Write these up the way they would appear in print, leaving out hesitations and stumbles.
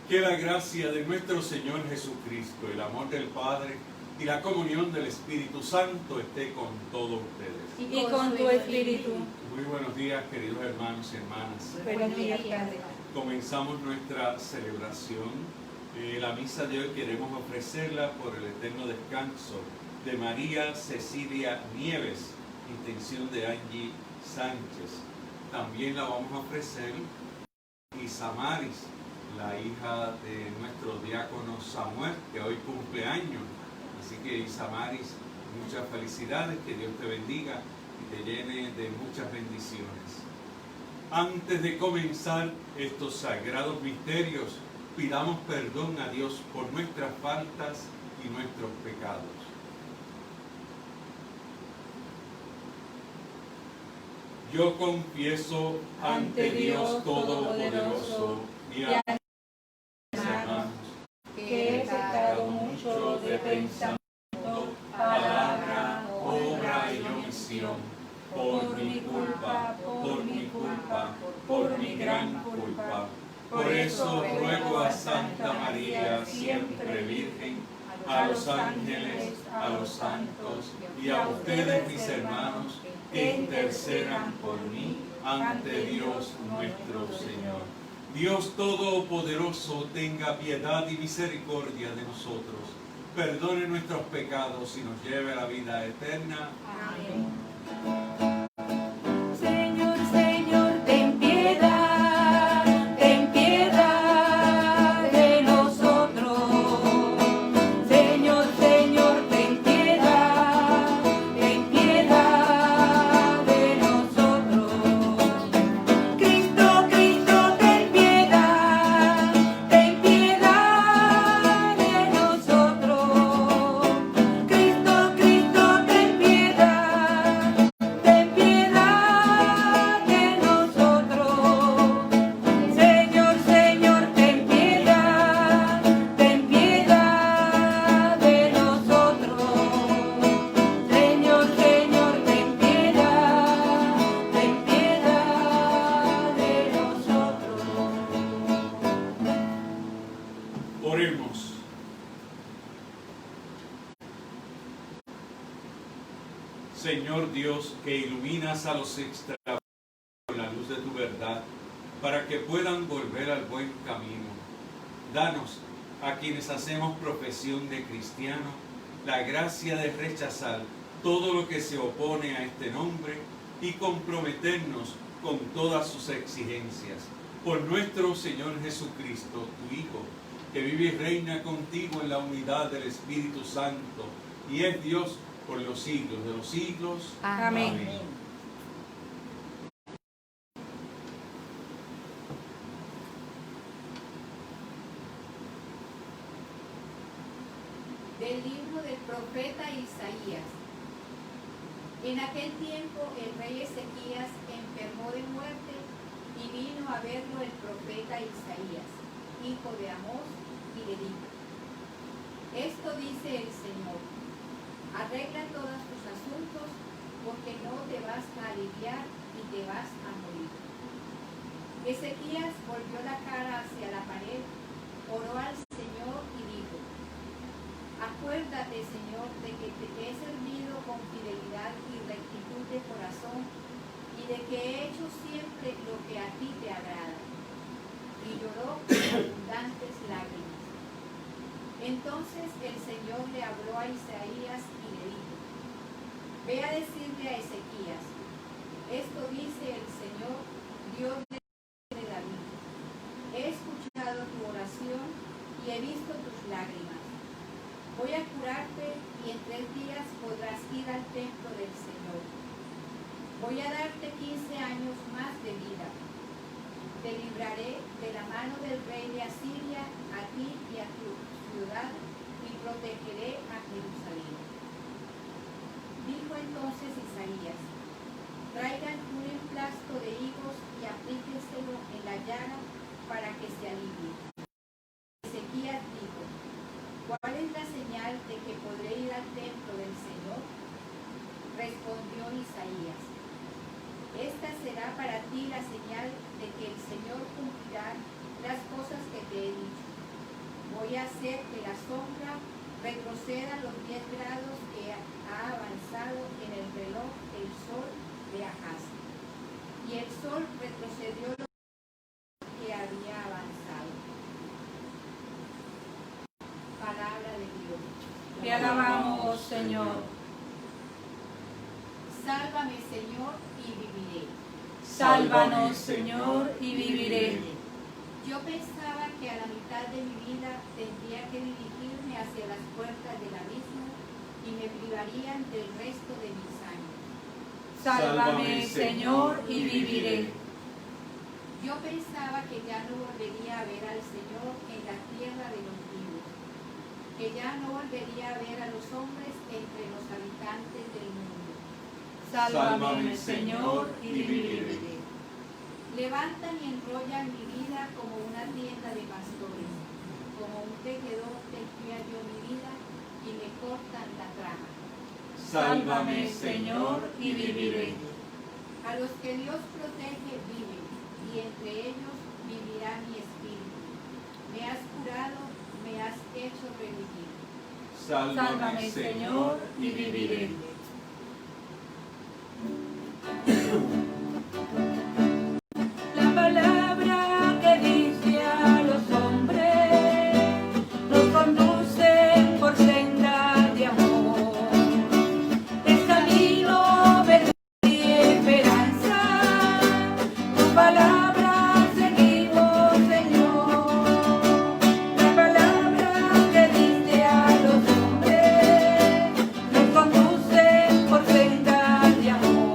Que la gracia de nuestro Señor Jesucristo, el amor del Padre y la comunión del Espíritu Santo esté con todos ustedes. Y con tu espíritu. Muy buenos días, queridos hermanos y hermanas. Buenos días, Padre. Comenzamos nuestra celebración. La misa de hoy queremos ofrecerla por el eterno descanso de María Cecilia Nieves, intención de Angie Sánchez. También la vamos a ofrecer Isamaris, la hija de nuestro diácono Samuel, que hoy cumple años. Así que Isamaris, muchas felicidades, que Dios te bendiga y te llene de muchas bendiciones. Antes de comenzar estos sagrados misterios, pidamos perdón a Dios por nuestras faltas y nuestros pecados. Yo confieso ante Dios Todopoderoso y ante mis hermanos que he pecado mucho de pensamiento, palabra, obra y omisión, por mi culpa, por mi gran culpa. Por eso ruego a Santa María, siempre Virgen, a los ángeles, a los santos y a ustedes, mis hermanos, que intercedan por mí ante Dios nuestro Señor. Dios Todopoderoso, tenga piedad y misericordia de nosotros, perdone nuestros pecados y nos lleve a la vida eterna. Amén. Oremos. Señor Dios, que iluminas a los extraviados con la luz de tu verdad, para que puedan volver al buen camino. Danos, a quienes hacemos profesión de cristiano, la gracia de rechazar todo lo que se opone a este nombre y comprometernos con todas sus exigencias. Por nuestro Señor Jesucristo, tu Hijo, que vive y reina contigo en la unidad del Espíritu Santo, y es Dios por los siglos de los siglos. Amén. Amén. Del libro del profeta Isaías. En aquel tiempo el rey Ezequías enfermó de muerte y vino a verlo el profeta Isaías, hijo de Amós, y le dijo: Esto dice el Señor: arregla todos tus asuntos, por que no te vas a aliviar y te vas a morir. Ezequías volvió la cara hacia la pared, oró al Señor y dijo: acuérdate, Señor, de que te he servido con fidelidad y rectitud de corazón, y de que he hecho siempre lo que a ti te agrada. Y lloró con abundantes lágrimas. Entonces el Señor le habló a Isaías y le dijo: ve a decirle a Ezequías, esto dice el Señor, Dios de David: he escuchado tu oración y he visto tus lágrimas. Voy a curarte y en 3 días podrás ir al templo del Señor. Voy a darte 15 años más de vida. Te libraré de la mano del rey de Asiria, a ti y a tu ciudad, y protegeré a Jerusalén. Dijo entonces Isaías: traigan un emplasto de higos y aplíquenselo en la llaga para que se alivie. Ezequías dijo: ¿cuál es la señal de que podré ir al templo del Señor? Respondió Isaías: esta será para ti la señal de que el Señor cumplirá las cosas que te he dicho. Voy a hacer que la sombra retroceda los 10 grados que ha avanzado en el reloj del sol de Ahaz. Y el sol retrocedió los que había avanzado. Palabra de Dios. Te alabamos, Señor. Sálvame, Señor, y viviré. Sálvanos, Señor, y viviré. Yo pensaba que a la mitad de mi vida tendría que dirigirme hacia las puertas del abismo y me privarían del resto de mis años. Sálvame, Señor, y viviré. Yo pensaba que ya no volvería a ver al Señor en la tierra de los vivos, que ya no volvería a ver a los hombres entre los habitantes del mundo. Sálvame, Señor, y viviré. Levantan y enrollan mi vida como una tienda de pastores, como un tejedor tejía yo mi vida y me cortan la trama. Sálvame, Señor, y viviré. A los que Dios protege viven, y entre ellos vivirá mi espíritu. Me has curado, me has hecho revivir. Sálvame, Señor, y viviré. La palabra que dice a los hombres nos conduce por senda de amor. Es camino, verdad y esperanza. Tu palabra seguimos, Señor. La palabra que dice a los hombres nos conduce por senda de amor.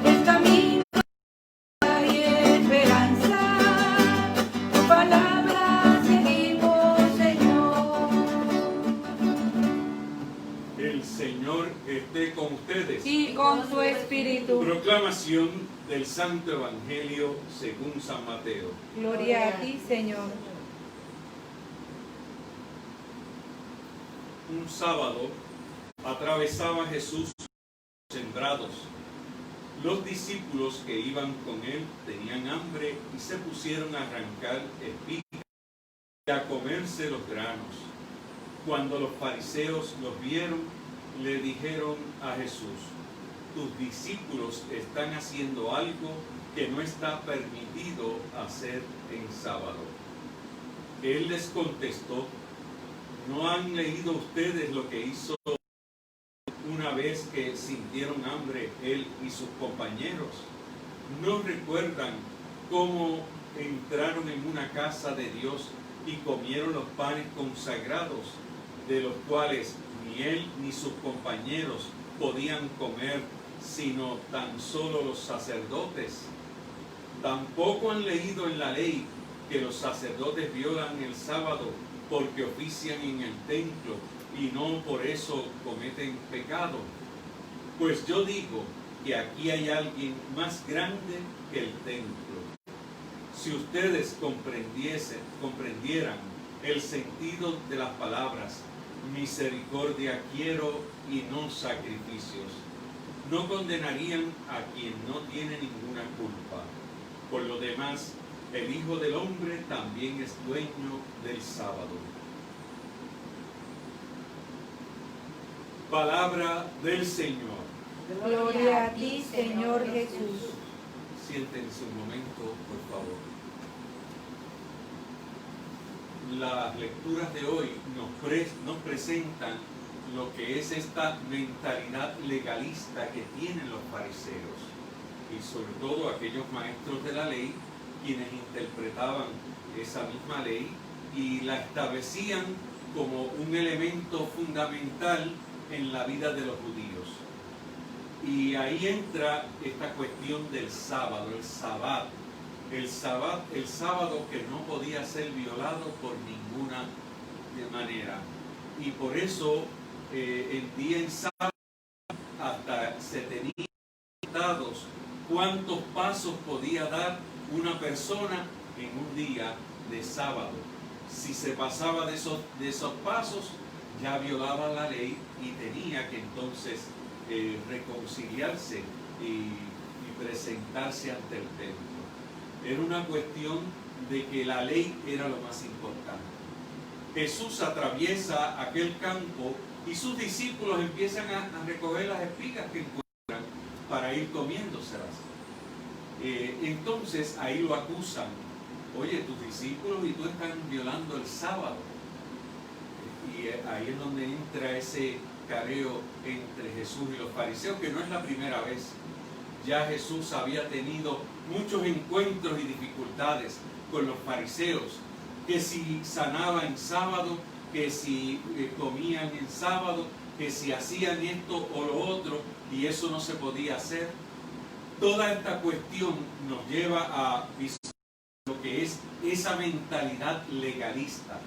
Es camino y esperanza, tu palabra seguimos, Señor. El Señor esté con ustedes. Y con tu espíritu. Proclamación del Santo Evangelio según San Mateo. Gloria a ti, Señor. Un sábado atravesaba Jesús los sembrados. Los discípulos que iban con él tenían hambre y se pusieron a arrancar espigas y a comerse los granos. Cuando los fariseos los vieron, le dijeron a Jesús: tus discípulos están haciendo algo que no está permitido hacer en sábado. Él les contestó: ¿no han leído ustedes lo que hizo una vez que sintieron hambre él y sus compañeros? ¿No recuerdan cómo entraron en una casa de Dios y comieron los panes consagrados, de los cuales ni él ni sus compañeros podían comer, sino tan solo los sacerdotes? Tampoco han leído en la ley que los sacerdotes violan el sábado porque ofician en el templo y no por eso cometen pecado. Pues yo digo que aquí hay alguien más grande que el templo. Si ustedes comprendieran el sentido de las palabras, misericordia quiero y no sacrificios, no condenarían a quien no tiene ninguna culpa. Por lo demás, el Hijo del Hombre también es dueño del sábado. Palabra del Señor. Gloria a ti, Señor Jesús. Siéntense un momento, por favor. Las lecturas de hoy nos presentan lo que es esta mentalidad legalista que tienen los fariseos y sobre todo aquellos maestros de la ley quienes interpretaban esa misma ley y la establecían como un elemento fundamental en la vida de los judíos. Y ahí entra esta cuestión del sábado, el sabbat, el sábado que no podía ser violado por ninguna manera. Y por eso en día en sábado hasta se tenían dados cuántos pasos podía dar una persona en un día de sábado. Si se pasaba de esos pasos, ya violaba la ley y tenía que entonces reconciliarse y presentarse ante el templo. Era una cuestión de que la ley era lo más importante. Jesús atraviesa aquel campo y sus discípulos empiezan a recoger las espigas que encuentran para ir comiéndoselas. Entonces ahí lo acusan. Oye, tus discípulos y tú están violando el sábado. Y ahí es donde entra ese careo entre Jesús y los fariseos, que no es la primera vez. Ya Jesús había tenido muchos encuentros y dificultades con los fariseos, que si sanaba en sábado, que si comían en sábado, que si hacían esto o lo otro, y eso no se podía hacer. Toda esta cuestión nos lleva a visualizar lo que es esa mentalidad legalista,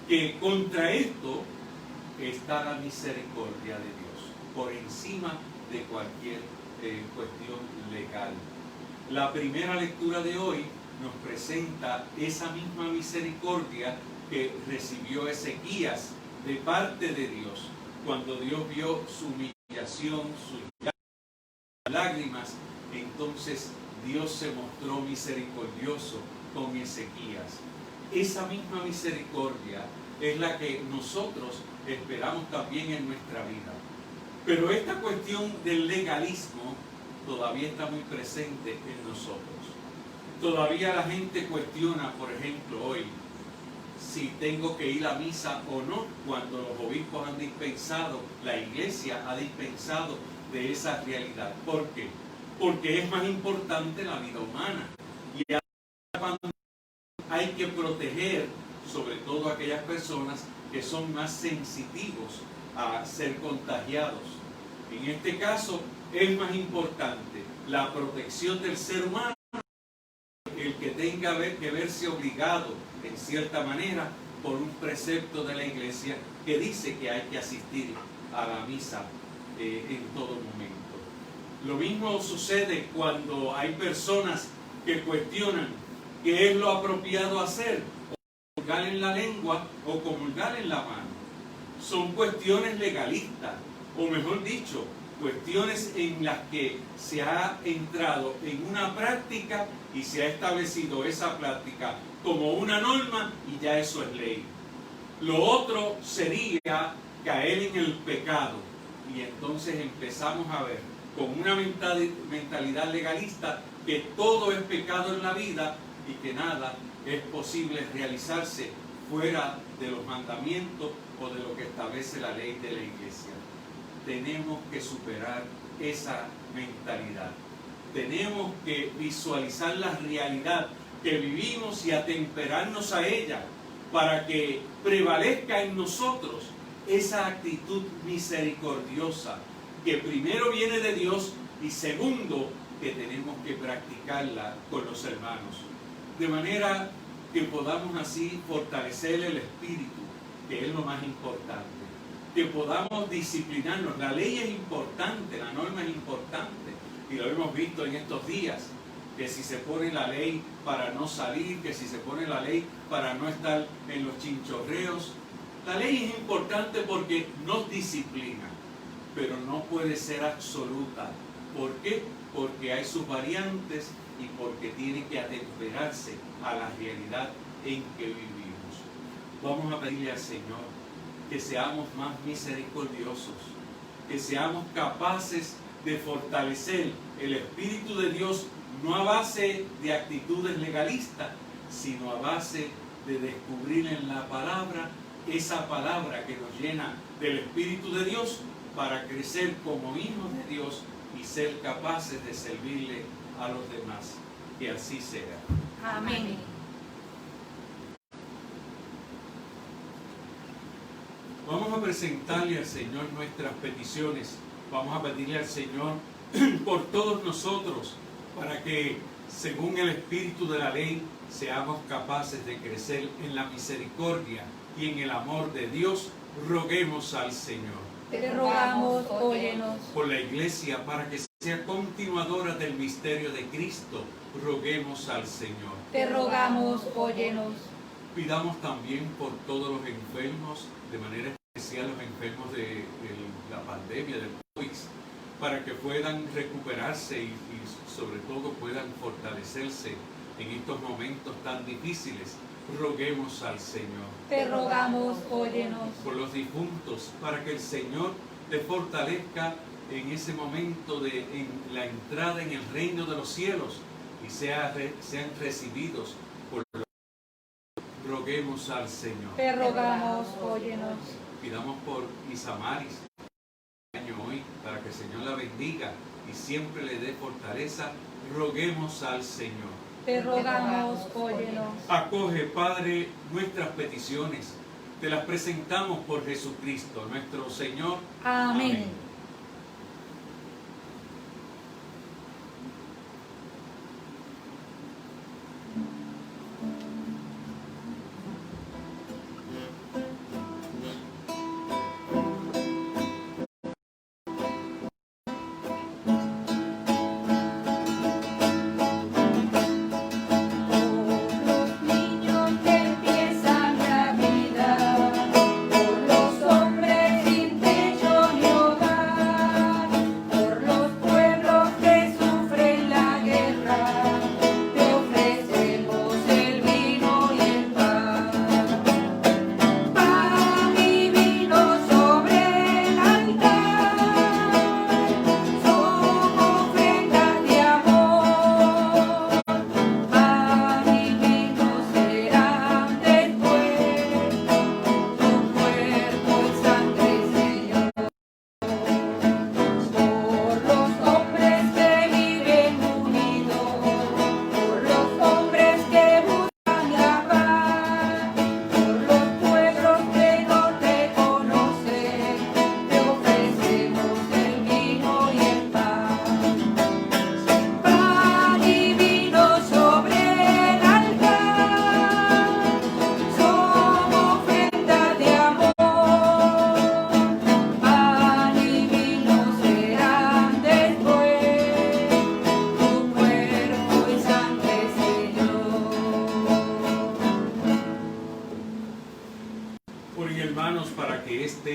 que contra esto está la misericordia de Dios, por encima de cualquier cuestión legal. La primera lectura de hoy nos presenta esa misma misericordia que recibió Ezequías de parte de Dios, cuando Dios vio su humillación, sus lágrimas. Entonces Dios se mostró misericordioso con Ezequías. Esa misma misericordia es la que nosotros esperamos también en nuestra vida. Pero esta cuestión del legalismo todavía está muy presente en nosotros. Todavía la gente cuestiona, por ejemplo, hoy, si tengo que ir a misa o no, cuando los obispos han dispensado, la iglesia ha dispensado de esa realidad. ¿Por qué? Porque es más importante la vida humana. Y hay que proteger sobre todo a aquellas personas que son más sensitivos a ser contagiados. En este caso es más importante la protección del ser humano, el que tenga que verse obligado en cierta manera por un precepto de la iglesia que dice que hay que asistir a la misa en todo momento. Lo mismo sucede cuando hay personas que cuestionan qué es lo apropiado hacer, o comulgar en la lengua o comulgar en la mano. Son cuestiones legalistas, o mejor dicho, cuestiones en las que se ha entrado en una práctica y se ha establecido esa práctica como una norma y ya eso es ley. Lo otro sería caer en el pecado y entonces empezamos a ver con una mentalidad legalista que todo es pecado en la vida y que nada es posible realizarse fuera de los mandamientos o de lo que establece la ley de la iglesia. Tenemos que superar esa mentalidad. Tenemos que visualizar la realidad que vivimos y atemperarnos a ella para que prevalezca en nosotros esa actitud misericordiosa que primero viene de Dios y segundo que tenemos que practicarla con los hermanos. De manera que podamos así fortalecer el espíritu, que es lo más importante. Que podamos disciplinarnos. La ley es importante, la norma es importante, y lo hemos visto en estos días, que si se pone la ley para no salir, que si se pone la ley para no estar en los chinchorreos. La ley es importante porque nos disciplina, pero no puede ser absoluta. ¿Por qué? Porque hay sus variantes y porque tiene que atemperarse a la realidad en que vivimos. Vamos a pedirle al Señor que seamos más misericordiosos, que seamos capaces de fortalecer el Espíritu de Dios, no a base de actitudes legalistas, sino a base de descubrir en la palabra esa palabra que nos llena del Espíritu de Dios para crecer como hijos de Dios y ser capaces de servirle a los demás. Que así sea. Amén. Vamos a presentarle al Señor nuestras peticiones. Vamos a pedirle al Señor por todos nosotros para que, según el espíritu de la ley, seamos capaces de crecer en la misericordia y en el amor de Dios. Roguemos al Señor. Te rogamos, óyenos. Por la Iglesia, para que sea continuadora del misterio de Cristo, roguemos al Señor. Te rogamos, óyenos. Pidamos también por todos los enfermos, de manera especial los enfermos de la pandemia del COVID, para que puedan recuperarse y sobre todo puedan fortalecerse en estos momentos tan difíciles. Roguemos al Señor. Te rogamos, óyenos. Por los difuntos, para que el Señor te fortalezca en ese momento en la entrada en el reino de los cielos y sean recibidos por los. Roguemos al Señor. Te rogamos, óyenos. Pidamos por Isamaris hoy, para que el Señor la bendiga y siempre le dé fortaleza. Roguemos al Señor. Te rogamos, óyenos. Acoge, Padre, nuestras peticiones. Te las presentamos por Jesucristo, nuestro Señor. Amén.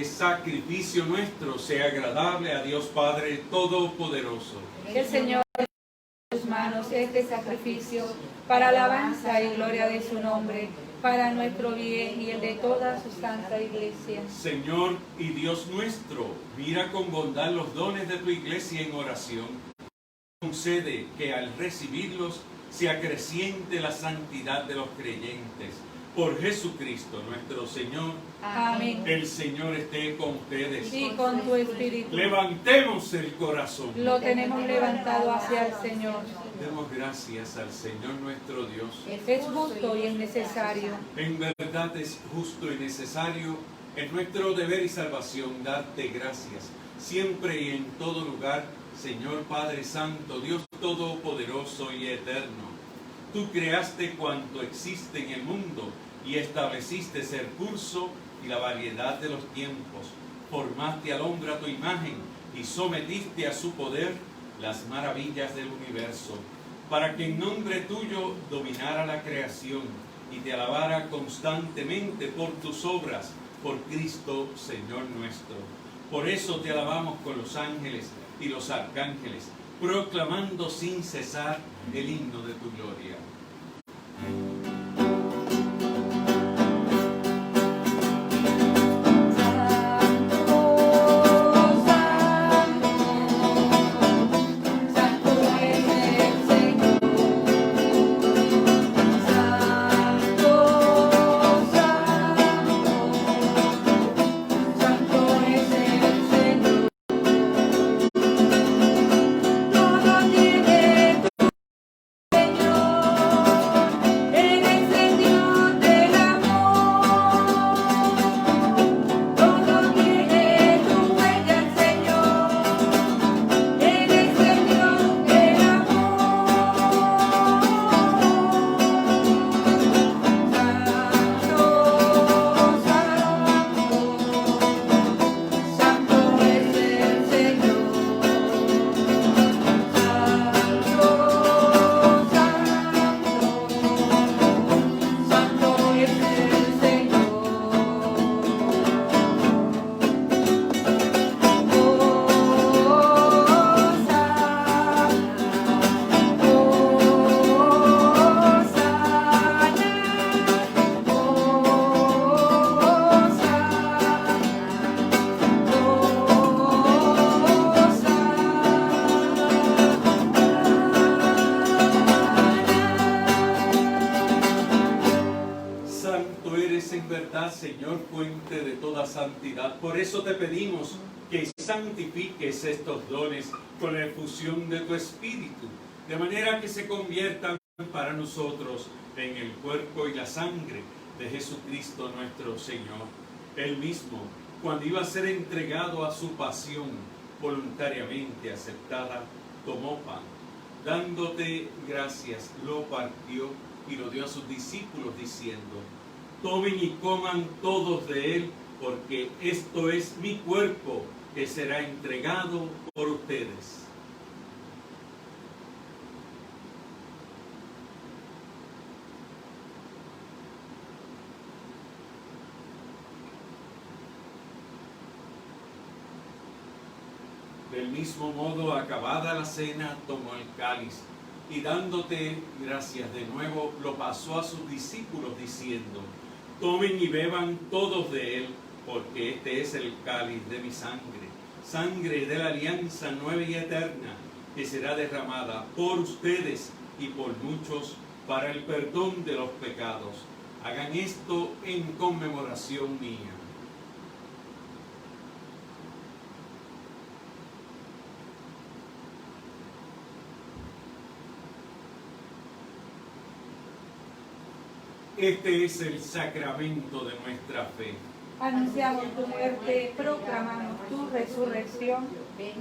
Sacrificio nuestro sea agradable a Dios Padre Todopoderoso. Que el Señor en tus manos este sacrificio para alabanza y gloria de su nombre, para nuestro bien y el de toda su santa Iglesia. Señor y Dios nuestro, mira con bondad los dones de tu Iglesia en oración. Concede que al recibirlos se acreciente la santidad de los creyentes. Por Jesucristo nuestro Señor. Amén. El Señor esté con ustedes. Y con tu espíritu. Levantemos el corazón. Lo tenemos levantado hacia el Señor. Demos gracias al Señor nuestro Dios. Es justo y es necesario. En verdad es justo y necesario, es nuestro deber y salvación darte gracias, siempre y en todo lugar, Señor Padre Santo, Dios Todopoderoso y Eterno. Tú creaste cuanto existe en el mundo y estableciste el curso y la variedad de los tiempos. Formaste al hombre a tu imagen y sometiste a su poder las maravillas del universo, para que en nombre tuyo dominara la creación y te alabara constantemente por tus obras, por Cristo Señor nuestro. Por eso te alabamos con los ángeles y los arcángeles, proclamando sin cesar el himno de tu gloria. Señor, fuente de toda santidad. Por eso te pedimos que santifiques estos dones con la efusión de tu Espíritu, de manera que se conviertan para nosotros en el cuerpo y la sangre de Jesucristo nuestro Señor. Él mismo, cuando iba a ser entregado a su pasión voluntariamente aceptada, tomó pan. Dándote gracias, lo partió y lo dio a sus discípulos diciendo: tomen y coman todos de él, porque esto es mi cuerpo que será entregado por ustedes. Del mismo modo, acabada la cena, tomó el cáliz y dándote gracias de nuevo, lo pasó a sus discípulos diciendo: tomen y beban todos de él, porque este es el cáliz de mi sangre, sangre de la alianza nueva y eterna, que será derramada por ustedes y por muchos para el perdón de los pecados. Hagan esto en conmemoración mía. Este es el sacramento de nuestra fe. Anunciamos tu muerte, proclamamos tu resurrección.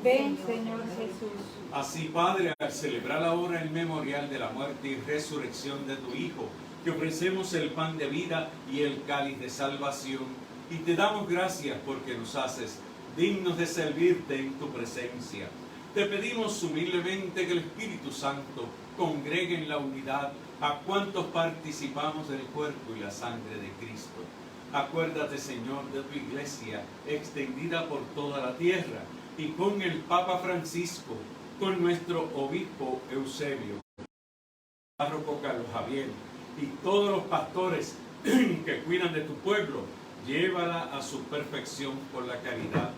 Ven, Señor Jesús. Así, Padre, al celebrar ahora el memorial de la muerte y resurrección de tu Hijo, te ofrecemos el pan de vida y el cáliz de salvación, y te damos gracias porque nos haces dignos de servirte en tu presencia. Te pedimos humildemente que el Espíritu Santo congregue en la unidad a cuantos participamos del cuerpo y la sangre de Cristo. Acuérdate, Señor, de tu iglesia extendida por toda la tierra, y con el Papa Francisco, con nuestro obispo Eusebio, párroco Carlos Javier, y todos los pastores que cuidan de tu pueblo, llévala a su perfección por la caridad.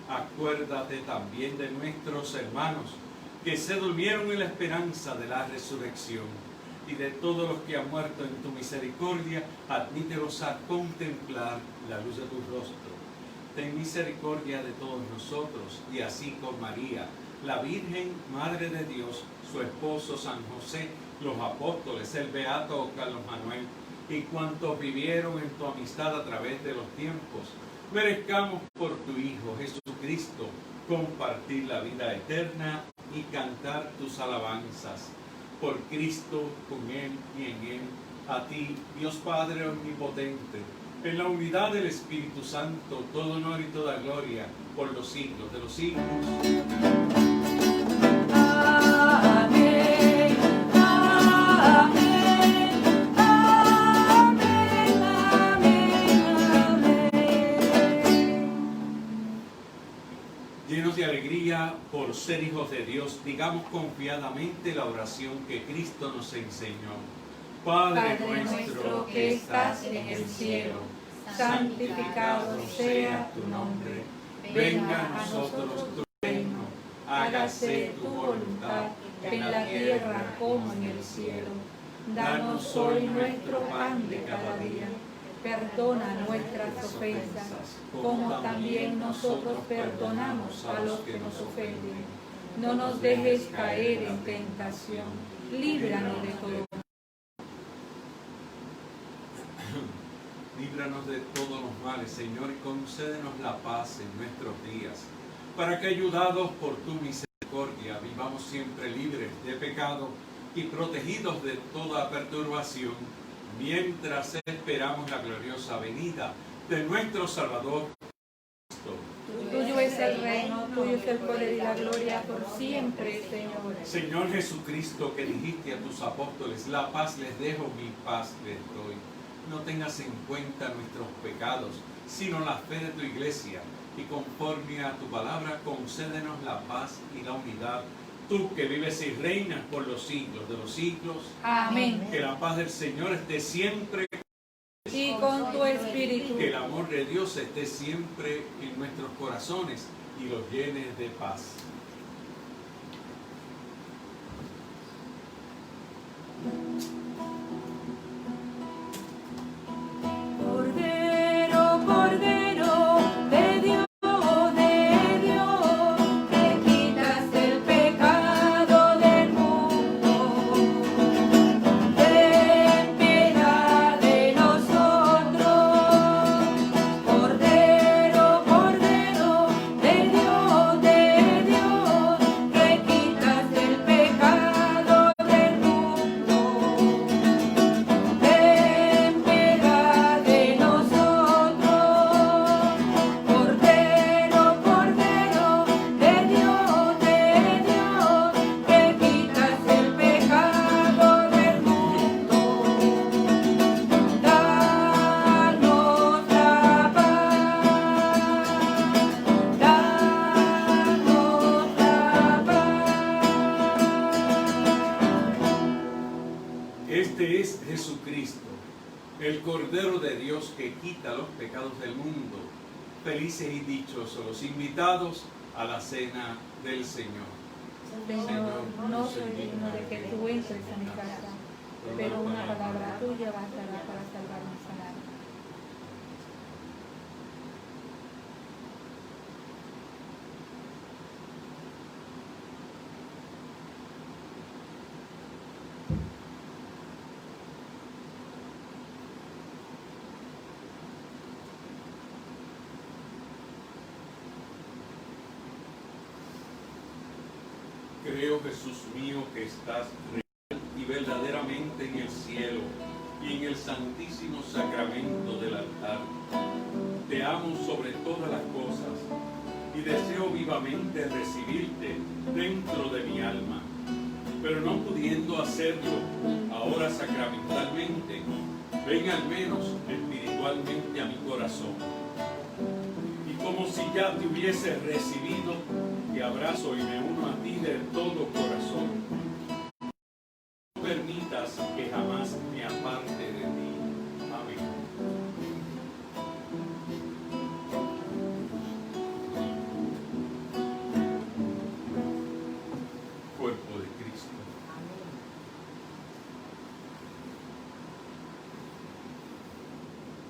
Acuérdate también de nuestros hermanos que se durmieron en la esperanza de la resurrección, y de todos los que han muerto en tu misericordia, admítelos a contemplar la luz de tu rostro. Ten misericordia de todos nosotros, y así con María, la Virgen, Madre de Dios, su esposo San José, los apóstoles, el beato Carlos Manuel, y cuantos vivieron en tu amistad a través de los tiempos, merezcamos por tu Hijo Jesucristo compartir la vida eterna y cantar tus alabanzas. Por Cristo, con Él y en Él, a ti, Dios Padre omnipotente, en la unidad del Espíritu Santo, todo honor y toda gloria, por los siglos de los siglos. Amén, amén, amén, amén, amén. Llenos de alegría por ser hijos de Dios, digamos confiadamente la oración que Cristo nos enseñó. Padre nuestro que estás en el cielo, santificado sea tu nombre. Venga a nosotros tu reino. Hágase tu voluntad en la tierra como en el cielo. Danos hoy nuestro pan de cada día. Perdona nuestras ofensas, como también nosotros perdonamos a los que nos ofenden. No nos dejes caer en tentación, líbranos de todo. Líbranos de todos los males, Señor, y concédenos la paz en nuestros días, para que, ayudados por tu misericordia, vivamos siempre libres de pecado y protegidos de toda perturbación, mientras esperamos la gloriosa venida de nuestro Salvador Cristo. Tuyo es el reino, tuyo es el poder y la gloria por siempre, Señor. Señor Jesucristo, que dijiste a tus apóstoles, la paz les dejo, mi paz les doy. No tengas en cuenta nuestros pecados, sino la fe de tu iglesia, y conforme a tu palabra, concédenos la paz y la unidad. Tú que vives y reinas por los siglos de los siglos. Amén. Que la paz del Señor esté siempre Y con tu espíritu. Que el amor de Dios esté siempre en nuestros corazones y los llene de paz. Cordero, Cordero de Dios, que quitas el pecado del mundo, ten piedad de nosotros. Cordero, Cordero de Dios, que quitas el pecado del mundo, ten piedad de nosotros. Cordero, Cordero de Dios, que quitas el pecado del mundo, danos la paz, danos la paz. Este es Jesucristo, el Cordero de Dios que quita los pecados del mundo. Felices y dichosos los invitados a la cena del Señor. Señor, no soy digno de que tú entres a mi casa, pero una palabra tuya bastará para salvar mi alma. Creo, Jesús mío, que estás real y verdaderamente en el cielo y en el santísimo sacramento del altar. Te amo sobre todas las cosas y deseo vivamente recibirte dentro de mi alma, pero no pudiendo hacerlo ahora sacramentalmente, ven al menos espiritualmente a mi corazón. Y como si ya te hubiese recibido, te abrazo y me uno a ti de todo corazón. No permitas que jamás me aparte de ti. Amén. Cuerpo de Cristo.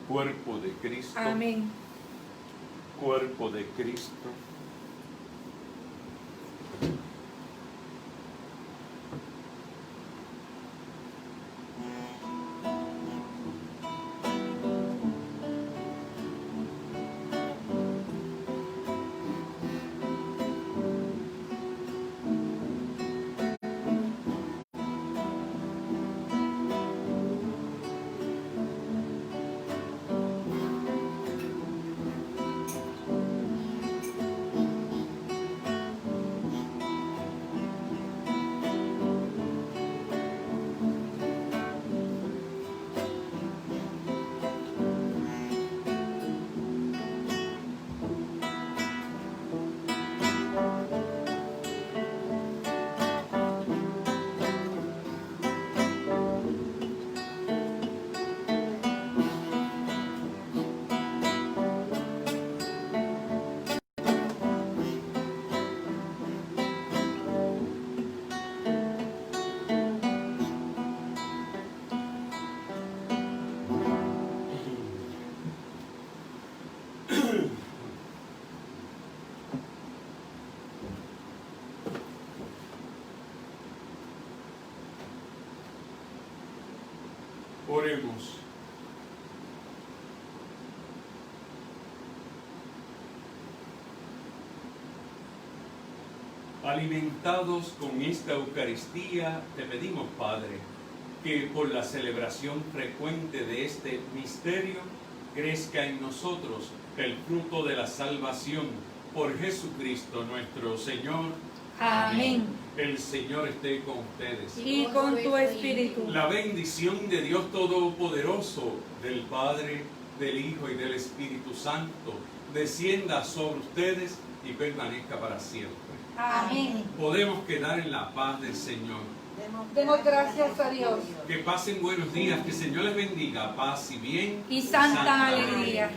Cuerpo de Cristo. Amén. Cuerpo de Cristo. Oremos. Alimentados con esta Eucaristía, te pedimos, Padre, que por la celebración frecuente de este misterio crezca en nosotros el fruto de la salvación por Jesucristo nuestro Señor. Amén. El Señor esté con ustedes. Y con tu espíritu. La bendición de Dios Todopoderoso, del Padre, del Hijo y del Espíritu Santo, descienda sobre ustedes y permanezca para siempre. Amén. Podemos quedar en la paz del Señor. Demos gracias a Dios. Que pasen buenos días, que el Señor les bendiga, paz y bien. Y santa alegría.